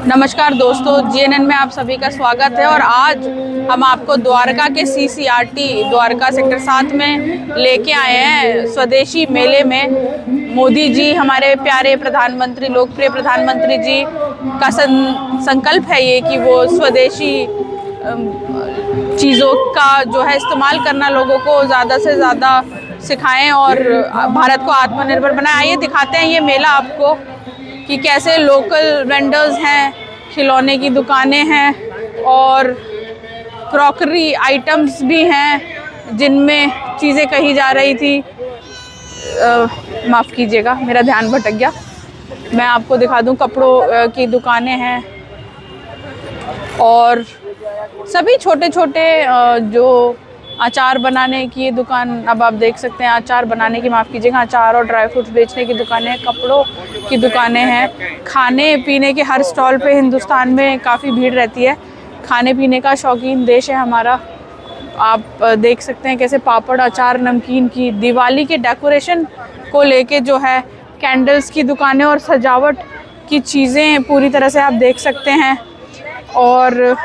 नमस्कार दोस्तों, जीएनएन में आप सभी का स्वागत है। और आज हम आपको द्वारका के सीसीआरटी द्वारका सेक्टर 7 में लेके आए हैं स्वदेशी मेले में। मोदी जी, हमारे प्यारे प्रधानमंत्री, लोकप्रिय प्रधानमंत्री जी का संकल्प है ये कि वो स्वदेशी चीज़ों का जो है इस्तेमाल करना लोगों को ज़्यादा से ज़्यादा सिखाएं और भारत को आत्मनिर्भर बनाएं। आइए दिखाते हैं ये मेला आपको कि कैसे लोकल वेंडर्स हैं, खिलौने की दुकानें हैं और क्रॉकरी आइटम्स भी हैं जिनमें चीज़ें कही जा रही थी। माफ़ कीजिएगा, मेरा ध्यान भटक गया। मैं आपको दिखा दूं, कपड़ों की दुकानें हैं और सभी छोटे छोटे जो अचार बनाने की दुकान, अब आप देख सकते हैं अचार बनाने की, माफ़ कीजिएगा, अचार और ड्राई फ्रूट्स बेचने की दुकानें, कपड़ों की दुकानें हैं। खाने पीने के हर स्टॉल पे हिंदुस्तान में काफ़ी भीड़ रहती है। खाने पीने का शौकीन देश है हमारा। आप देख सकते हैं कैसे पापड़, अचार, नमकीन की, दिवाली के डेकोरेशन को लेके जो है कैंडल्स की दुकानें और सजावट की चीज़ें पूरी तरह से आप देख सकते हैं। और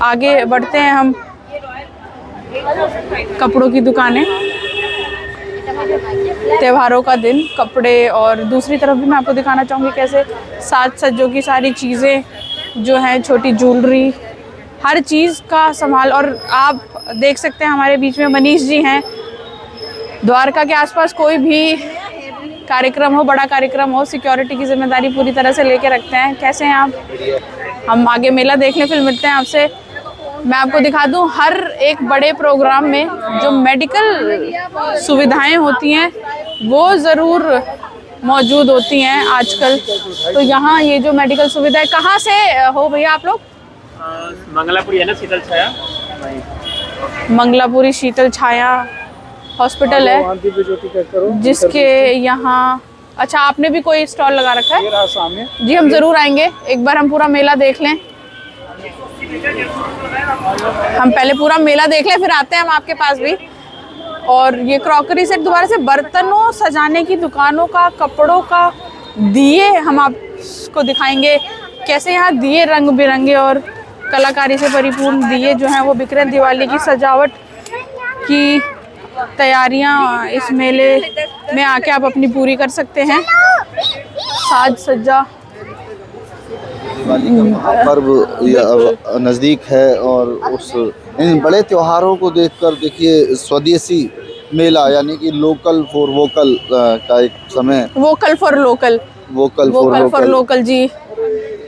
आगे बढ़ते हैं हम, कपड़ों की दुकानें, त्योहारों का दिन, कपड़े, और दूसरी तरफ भी मैं आपको दिखाना चाहूँगी कैसे साज सज्जों की सारी चीज़ें जो हैं, छोटी ज्वेलरी, हर चीज़ का संभाल। और आप देख सकते हैं हमारे बीच में मनीष जी हैं। द्वारका के आसपास कोई भी कार्यक्रम हो, बड़ा कार्यक्रम हो, सिक्योरिटी की जिम्मेदारी पूरी तरह से लेके रखते हैं। कैसे हैं आप? हम आगे मेला देख लें, फिर मिलते हैं आपसे। मैं आपको दिखा दूं, हर एक बड़े प्रोग्राम में जो मेडिकल सुविधाएं होती हैं वो ज़रूर मौजूद होती हैं आजकल। तो यहाँ ये जो मेडिकल सुविधाएं, कहाँ से हो भैया आप लोग? मंगलापुरी है ना, शीतल छाया। मंगलापुरी शीतल छाया हॉस्पिटल है जिसके यहाँ। अच्छा, आपने भी कोई स्टॉल लगा रखा है? जी, हम ज़रूर आएंगे, एक बार हम पूरा मेला देख लें। हम पहले पूरा मेला देख लें, फिर आते हैं हम आपके पास भी। और ये क्रॉकरी सेट, दोबारा से बर्तनों सजाने की दुकानों का, कपड़ों का, दिए हम आपको दिखाएंगे कैसे यहाँ दिए रंग बिरंगे और कलाकारी से परिपूर्ण दिए जो हैं वो बिक रहे हैं। दिवाली की सजावट की तैयारियाँ इस मेले में आके आप अपनी पूरी कर सकते हैं। साज सज्जा पर्व नज़दीक है और उस इन बड़े त्योहारों को देखकर देखिए स्वदेशी मेला यानी कि लोकल फॉर वोकल का एक समय, vocal for local, vocal for local ji.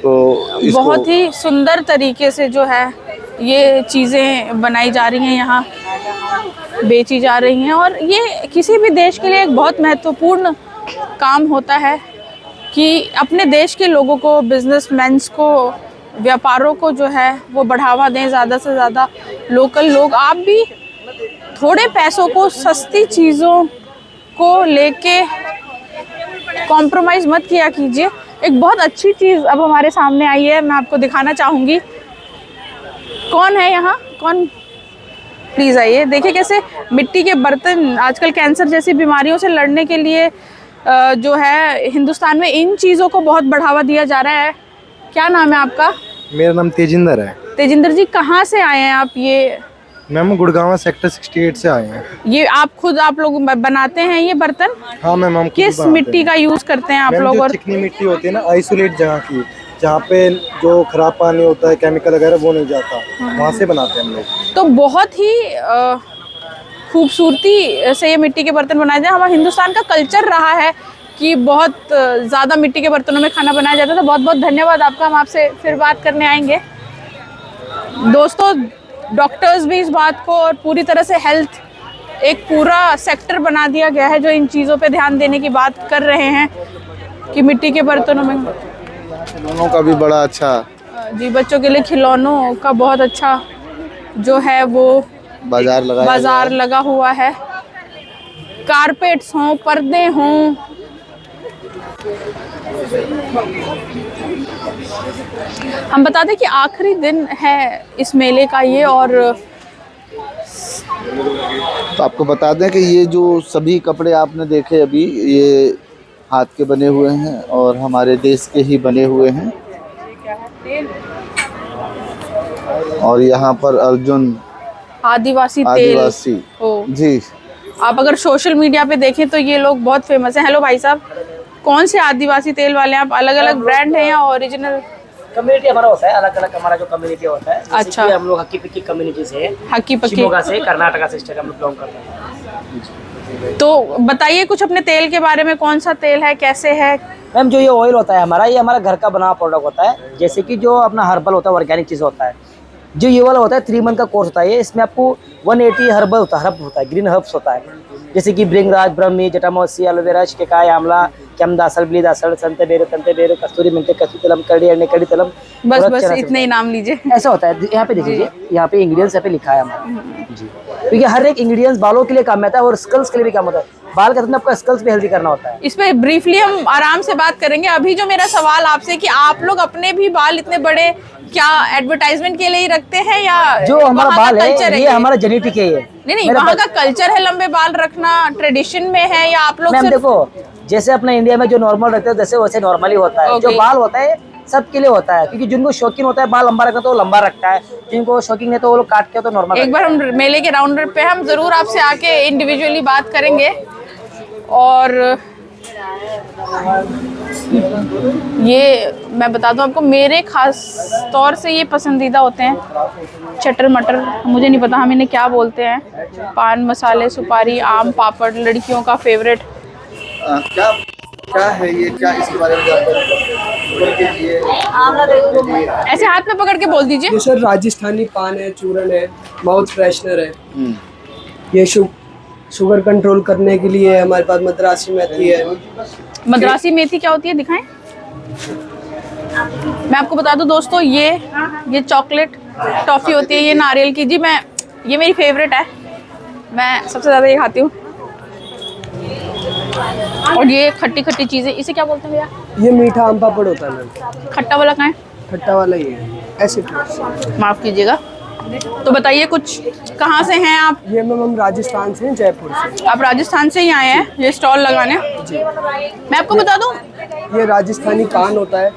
तो बहुत ही सुंदर तरीके से जो है ये चीज़ें बनाई जा रही हैं, यहाँ बेची जा रही हैं। और ये किसी भी देश के लिए एक बहुत महत्वपूर्ण काम होता है कि अपने देश के लोगों को, बिजनेसमैन्स को, व्यापारों को जो है वो बढ़ावा दें ज़्यादा से ज़्यादा। लोकल लोग, आप भी थोड़े पैसों को, सस्ती चीज़ों को लेके कॉम्प्रोमाइज़ मत किया कीजिए। एक बहुत अच्छी चीज़ अब हमारे सामने आई है, मैं आपको दिखाना चाहूँगी। कौन है यहाँ? कौन? प्लीज़ आइए, देखिए कैसे मिट्टी के बर्तन आजकल कैंसर जैसी बीमारियों से लड़ने के लिए जो है हिंदुस्तान में इन चीज़ों को बहुत बढ़ावा दिया जा रहा है। क्या नाम है आपका? मेरा नाम तेजिंदर है। तेजिंदर जी, कहाँ से आए हैं आप? ये मैम गुड़गांव सेक्टर 68 से आए हैं। ये आप लोग बनाते हैं ये बर्तन? हाँ मैम, हम किस मिट्टी का यूज़ करते हैं आप लोग? और चिकनी मिट्टी होती है ना, आइसोलेट जगह की, जहाँ पे जो खराब पानी होता है, केमिकल वगैरह वो नहीं जाता, वहाँ से बनाते हैं हम लोग। तो बहुत ही खूबसूरती से ये मिट्टी के बर्तन बनाए जाए। हमारा हिंदुस्तान का कल्चर रहा है कि बहुत ज़्यादा मिट्टी के बर्तनों में खाना बनाया जाता है। तो बहुत बहुत धन्यवाद आपका। हम आपसे फिर बात करने आएंगे। दोस्तों, डॉक्टर्स भी इस बात को, और पूरी तरह से हेल्थ एक पूरा सेक्टर बना दिया गया है जो इन चीज़ों पे ध्यान देने की बात कर रहे हैं कि मिट्टी के बर्तनों में। खिलौनों का भी बड़ा अच्छा जी, बच्चों के लिए खिलौनों का बहुत अच्छा जो है वो बाजार लगा हुआ है। कारपेट्स हों, पर्दे हों, हम बता दें कि आखिरी दिन है इस मेले का ये, और तो आपको बता दें कि ये जो सभी कपड़े आपने देखे अभी, ये हाथ के बने हुए हैं और हमारे देश के ही बने हुए हैं। और यहाँ पर अर्जुन आदिवासी तेल। आदिवासी ओ, जी, आप अगर सोशल मीडिया पे देखें तो ये लोग बहुत फेमस हैं। हेलो भाई साहब, कौन से आदिवासी तेल वाले हैं आप? अलग अलग ब्रांड हैं या ओरिजिनल? कम्युनिटी हमारा होता है, अलग अलग हमारा जो कम्युनिटी होता है। अच्छा। हम लोग हक्की पिक्की कम्युनिटी से हैं, हक्की पक्की। शिमोगा से, कर्नाटका से स्टेट हम लोग बिलोंग करते हैं। तो बताइए कुछ अपने तेल के बारे में, कौन सा तेल है, कैसे है? मैम जो ये ऑयल होता है हमारा, ये हमारा घर का बना हुआ प्रोडक्ट होता है। जैसे कि जो अपना हर्बल होता है, ऑर्गेनिक चीज़ होता है। जो ये वाला होता है 3 मंथ का कोर्स होता है। इसमें आपको 180 हर्बल हर्ब होता है, ग्रीन हर्ब्स होता है। जैसे कि भृंगराज, ब्रह्मी, जटामौसी, एलोवेरा, शिकाकाई, आंवला, केमदासल, बिलीदासल, संते बेरो, कस्तूरी मेंथे, कस्तूरी तलम, कड़ी अरण्य, कड़ी तलम। बस इतने ही नाम लीजिए। ऐसा होता है। यहाँ पे देख लीजिए, यहाँ पे इंग्रेडिएंट्स यहाँ पे लिखा है हमारा जी, क्योंकि हर एक इंग्रेडिएंट्स बालों के लिए काम आता है और स्कल्स के लिए भी काम होता है। बाल का आपका स्कल्स भी हेल्दी करना होता है। इस पे ब्रीफली हम आराम से बात करेंगे। अभी जो मेरा सवाल आपसे कि आप लोग अपने भी बाल इतने बड़े क्या एडवर्टाइजमेंट के लिए ही रखते हैं, या जो हमारा वहाँ का बाल कल्चर है ये हमारा जेनेटिक है। ये नहीं, वहाँ का कल्चर है लंबे बाल रखना, ट्रेडिशन में है, या आप लोग मैम सिर्फ? देखो, जैसे अपना इंडिया में जो नॉर्मल रखते हैं जैसे वैसे नॉर्मली होता है। जो बाल होता है सबके लिए होता है, क्योंकि जिनको शौकीन होता है बाल लंबा रखना तो वो लंबा रखता है, जिनको शौकीन है तो वो लोग काट के तो नॉर्मल। एक बार हम मेले के राउंडर पे हम जरूर आपसे आके इंडिविजुअली बात करेंगे। और ये मैं बता दूं आपको, मेरे खास तौर से ये पसंदीदा होते हैं चटर मटर, मुझे नहीं पता हम इन्हें क्या बोलते हैं। पान मसाले, सुपारी, आम पापड़, लड़कियों का फेवरेट। क्या है ये, क्या इसके बारे में ऐसे हाथ में पकड़ के बोल दीजिए। ये सर राजस्थानी पान है, चूरन है, माउथ फ्रेशनर है। ये शुगर कंट्रोल करने के लिए हमारे पास मद्रासी मेथी है। मद्रासी मेथी क्या होती है, दिखाएं। मैं आपको बता दूं दोस्तों, ये चॉकलेट टॉफी होती है, ये नारियल की। जी ये मेरी फेवरेट है, मैं सबसे ज़्यादा ये खाती हूँ। और ये खट्टी खट्टी चीज़ें, इसे क्या बोलते हैं भैया? ये मीठा आम पापड़ होता है मैम। खट्टा वाला कहाँ है? खट्टा वाला ये ऐसे। माफ़ कीजिएगा। तो बताइए कुछ, कहाँ से हैं आप? ये मैम हम राजस्थान से हैं, जयपुर से। आप राजस्थान से ही आए हैं ये स्टॉल लगाने? जी। मैं आपको बता दूं, ये राजस्थानी पान होता है।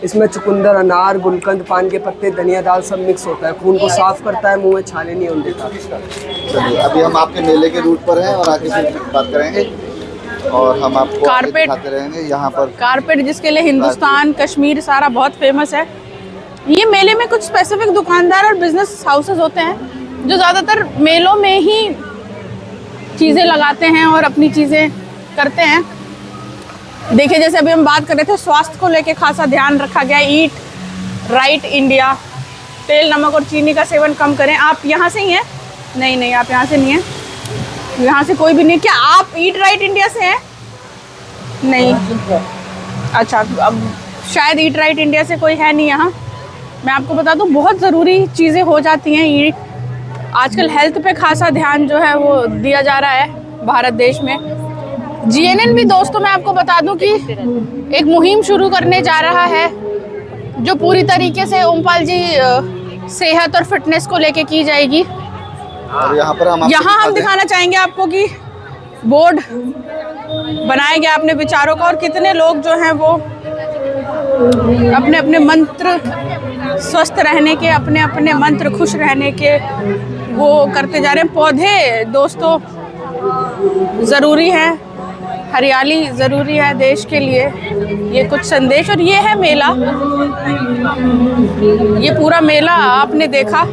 इसमें चुकंदर, अनार, गुलकंद, पान के पत्ते, धनिया दाल सब मिक्स होता है। खून को साफ करता है, मुंह में छाले नहीं होने देता। चलिए, अभी हम आपके मेले के रूट पर हैं और आगे फिर बात करेंगे और हम आपको कारपेट दिखाते रहेंगे। यहाँ पर कारपेट जिसके लिए हिंदुस्तान, कश्मीर सारा बहुत फेमस है। ये मेले में कुछ स्पेसिफिक दुकानदार और बिजनेस हाउसेस होते हैं जो ज़्यादातर मेलों में ही चीज़ें लगाते हैं और अपनी चीज़ें करते हैं। देखिए, जैसे अभी हम बात कर रहे थे, स्वास्थ्य को लेके खासा ध्यान रखा गया। ईट राइट इंडिया, तेल, नमक और चीनी का सेवन कम करें। आप यहाँ से ही हैं? नहीं, आप यहाँ से नहीं हैं, यहाँ से कोई भी नहीं। क्या आप ईट राइट इंडिया से हैं? नहीं। अच्छा, अब शायद ईट राइट इंडिया से कोई है नहीं यहाँ। मैं आपको बता दूं, बहुत ज़रूरी चीज़ें हो जाती हैं। आजकल हेल्थ पे खासा ध्यान जो है वो दिया जा रहा है भारत देश में। जीएनएन भी दोस्तों मैं आपको बता दूं कि एक मुहिम शुरू करने जा रहा है जो पूरी तरीके से ओमपाल जी सेहत और फिटनेस को लेके की जाएगी। और यहाँ हम दिखाना चाहेंगे आपको कि बोर्ड बनाया गया अपने विचारों का, और कितने लोग जो हैं वो अपने अपने मंत्र, स्वस्थ रहने के अपने अपने मंत्र, खुश रहने के वो करते जा रहे हैं। पौधे दोस्तों ज़रूरी हैं, हरियाली ज़रूरी है देश के लिए, ये कुछ संदेश। और ये है मेला, ये पूरा मेला आपने देखा।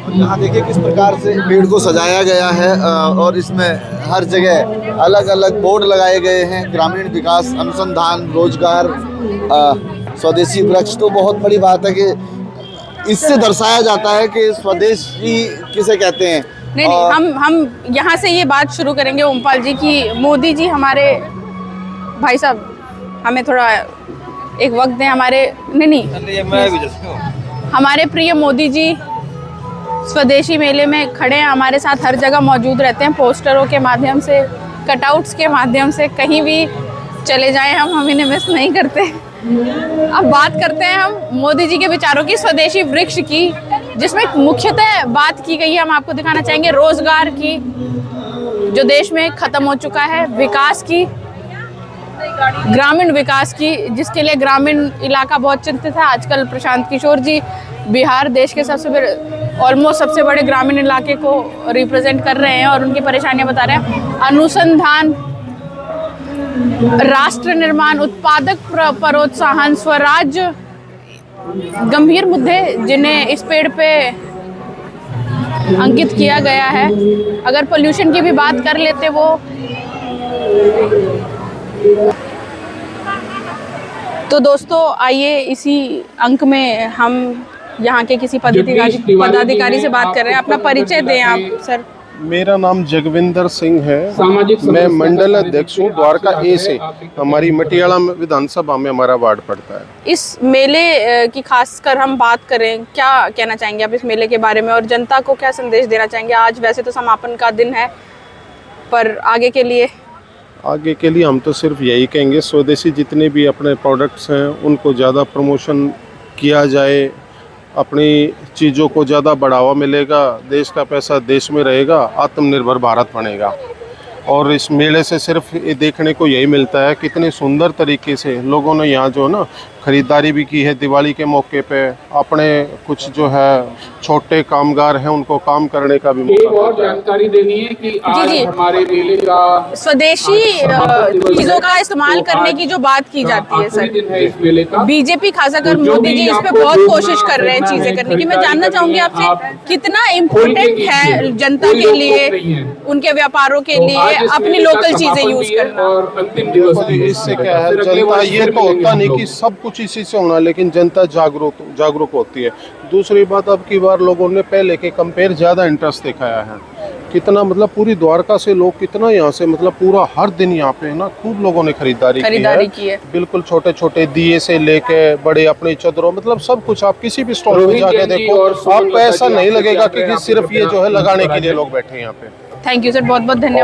यहाँ देखिए किस प्रकार से पेड़ को सजाया गया है और इसमें हर जगह अलग अलग बोर्ड लगाए गए हैं। ग्रामीण विकास अनुसंधान, रोजगार, स्वदेशी वृक्ष। तो बहुत बड़ी बात है कि इससे दर्शाया जाता है कि स्वदेशी किसे कहते हैं। नहीं, हम यहाँ से ये बात शुरू करेंगे ओमपाल जी की। मोदी जी हमारे भाई साहब, हमें थोड़ा एक वक्त दें। हमारे प्रिय मोदी जी स्वदेशी मेले में खड़े हैं, हमारे साथ हर जगह मौजूद रहते हैं, पोस्टरों के माध्यम से, कटआउट्स के माध्यम से। कहीं भी चले जाएं हम इन्हें मिस नहीं करते। अब बात करते हैं हम मोदी जी के विचारों की, स्वदेशी वृक्ष की, जिसमें मुख्यतः बात की गई है। हम आपको दिखाना चाहेंगे रोजगार की, जो देश में खत्म हो चुका है, विकास की, ग्रामीण विकास की, जिसके लिए ग्रामीण इलाका बहुत चिंतित है। आजकल प्रशांत किशोर जी बिहार देश के ऑलमोस्ट सबसे बड़े ग्रामीण इलाके को रिप्रेजेंट कर रहे हैं और उनकी परेशानियां बता रहे हैं। अनुसंधान, राष्ट्र निर्माण, उत्पादक प्रोत्साहन, स्वराज्य, गंभीर मुद्दे जिन्हें इस पेड़ पे अंकित किया गया है। अगर पोल्यूशन की भी बात कर लेते वो, तो दोस्तों आइए इसी अंक में हम यहाँ के किसी पदाधिकारी से बात कर रहे हैं। अपना परिचय दें आप सर। मेरा नाम जगविंदर सिंह है, मैं मंडल अध्यक्ष हूँ द्वारका ए से। हमारी मटियाला विधानसभा में हमारा वार्ड पड़ता है। इस मेले की खासकर हम बात करें, क्या कहना चाहेंगे आप इस मेले के बारे में और जनता को क्या संदेश देना चाहेंगे? आज वैसे तो समापन का दिन है, पर आगे के लिए हम तो सिर्फ यही कहेंगे, स्वदेशी जितने भी अपने प्रोडक्ट्स हैं उनको ज़्यादा प्रमोशन किया जाए, अपनी चीज़ों को ज़्यादा बढ़ावा मिलेगा, देश का पैसा देश में रहेगा, आत्मनिर्भर भारत बनेगा। और इस मेले से सिर्फ ये देखने को यही मिलता है कितने सुंदर तरीके से लोगों ने यहाँ जो ना ख़रीदारी भी की है। दिवाली के मौके पे अपने कुछ जो है छोटे कामगार हैं उनको काम करने का भी मौका। और जानकारी देनी है कि आज हमारे मेले का स्वदेशी चीजों का इस्तेमाल करने की जो बात की जाती है सर, बीजेपी खासकर मोदी जी इस पे बहुत कोशिश कर रहे हैं चीजें करने की। मैं जानना चाहूंगी आपसे कितना इम्पोर्टेंट है जनता के लिए, उनके व्यापारों के लिए अपनी लोकल चीजें यूज करना। इससे क्या है, जनता ये तो होता नहीं कि सब कुछ इसी से होना, लेकिन जनता जागरूक होती है। दूसरी बात, अब की बार लोगों ने पहले के कंपेयर ज़्यादा इंटरेस्ट दिखाया है। कितना मतलब पूरी द्वारका से लोग कितना यहाँ से मतलब पूरा हर दिन यहाँ पे है ना खूब लोगों ने खरीदारी की है। बिल्कुल छोटे छोटे दिए से लेके बड़े अपने चदरों, मतलब सब कुछ आप किसी भी स्टॉल पे जाके देखो, आपको ऐसा नहीं लगेगा कि सिर्फ ये जो है लगाने के लिए लोग बैठे हैं यहाँ पे। थैंक यू सर, बहुत बहुत धन्यवाद।